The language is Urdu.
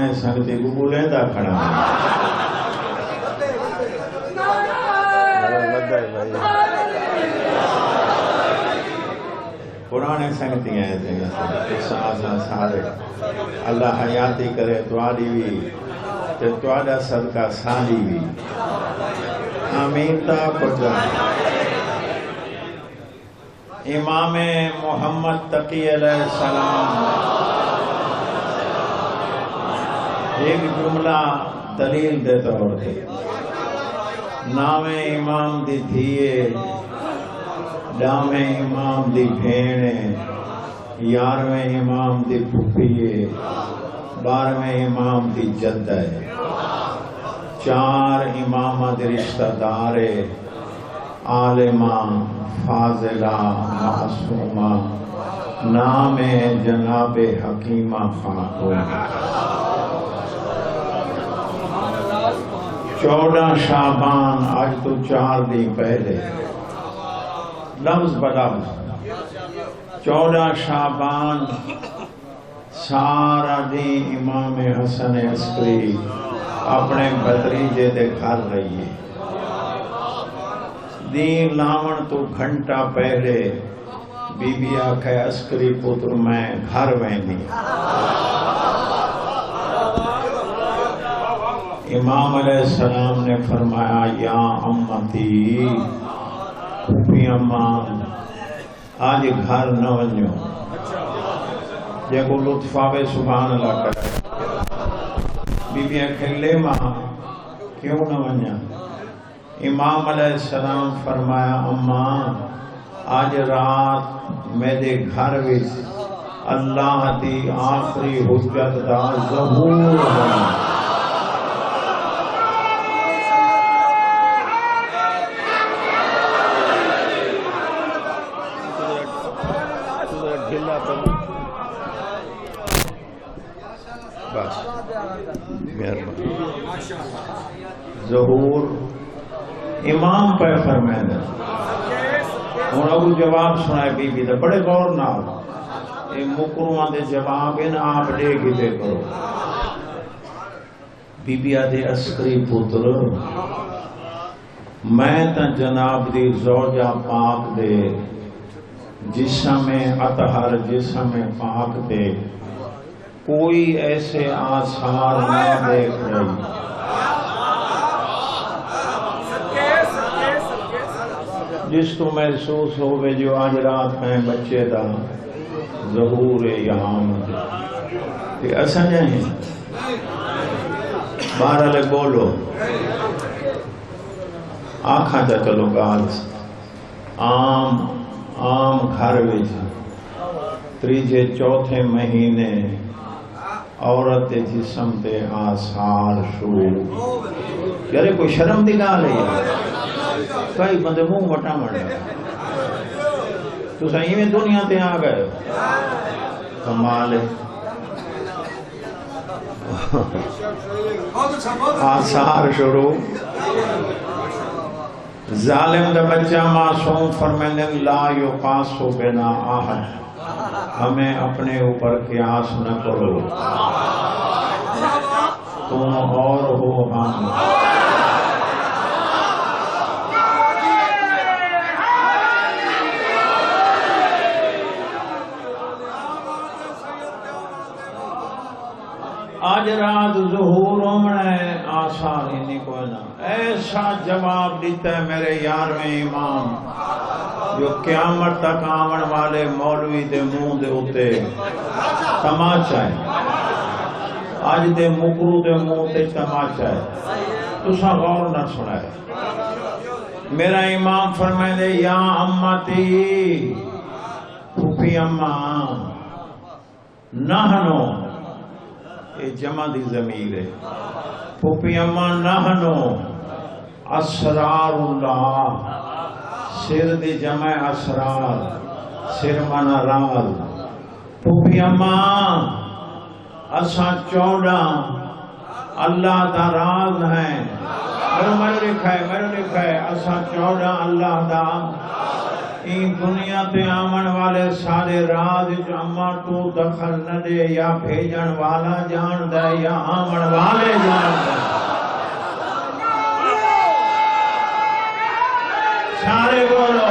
پرانے سنگتی کو لیندہ کھڑا پرانے سنگتی ہیں سارے اللہ حیاتی کرے تواڈی بھی تے تواڈا صدقہ سالی بھی آمین تا کجا امام محمد تقی علیہ السلام ایک جملہ دلیل دیتا ہوتے نام امام دی دھیے ڈام امام دی بھینے 11ویں امام دی پھپھیے 12ویں امام دی جدہ 4 امام دی رشتہ دارے عالمہ فاضلہ معصومہ نام جناب حکیمہ خاتون 14 شعبان آج تو 4 دن پہلے لفظ بلفظ 14 شعبان سارا دن امام حسن عسکری اپنے بھتریجے دے گھر رہیے دین لاون تو گھنٹہ پہلے بی بی آکھے عسکری پتر میں گھر ویندی امام علیہ السلام نے فرمایا یا امتی پھوپھی اماں آج گھر نہ ونجو جے کو لطف آوے سبحان اللہ کرے بی بی آکھے لے ماں کیوں نہ ونجا امام علیہ السلام فرمایا اماں آج رات میرے گھر وچ اللہ دی آخری حجت دا ظہور ہونا بس ظہور امام پہ فرمائے ہوں ابو جواب سنائے بی بی بڑے غور نہ یہ مکروان دے جواب ان آپ دے گیتے کرو بی بی آدھے عسکری پتر میں تا جناب دی زوجہ پاک دے جسم اطہر جسم پاک دے کوئی ایسے آثار نہ دیکھ رہی جس کو محسوس ہوئے جو آج رات میں بچے دا ظہور یہاں کہ ایسا نہیں بہرحال بولو آنکھاں جا چلو گال عام گھر وچ تریجے چوتھے مہینے عورت جسم تے آثار شروع یارے کوئی شرم دی گال ہے کئی بندے منہ وٹا مڑا تو صحیح میں دنیا تے آ گئے کمال ہے آثار شروع ظالم دا بچہ معصوم فرمائنے لا یقاسو بنا آہد ہمیں اپنے اوپر قیاس نہ کرو تم اور ہو ہم آج رات ظہور ہومنا ہے آثار ہی نہیں کوئی نہ ایسا جواب دیتا ہے میرے 11ویں امام جو قیامت تک آمن والے مولوی دے منہ دے ہوتے تماچا ہے آج دے مکرو دے منہ دے تماچا ہے تو سا غور نہ سنا ہے میرا امام فرمائے دے یا امتی پھوپھی اماں نہنو یہ جمع دی ضمیر ہے پھوپھی اماں نہنو اسرار اللہ سر دی جمع اسرار سر من رال پھوپھی اماں اساں 14 اللہ دا راز ہیں میرے لکھا ہے اساں 14 اللہ دا این دنیا تے آمن والے سارے راز جو اما تو دخل نہ دے یا بھیجن والا جان دے یا آمن والے جان دے سارے بولو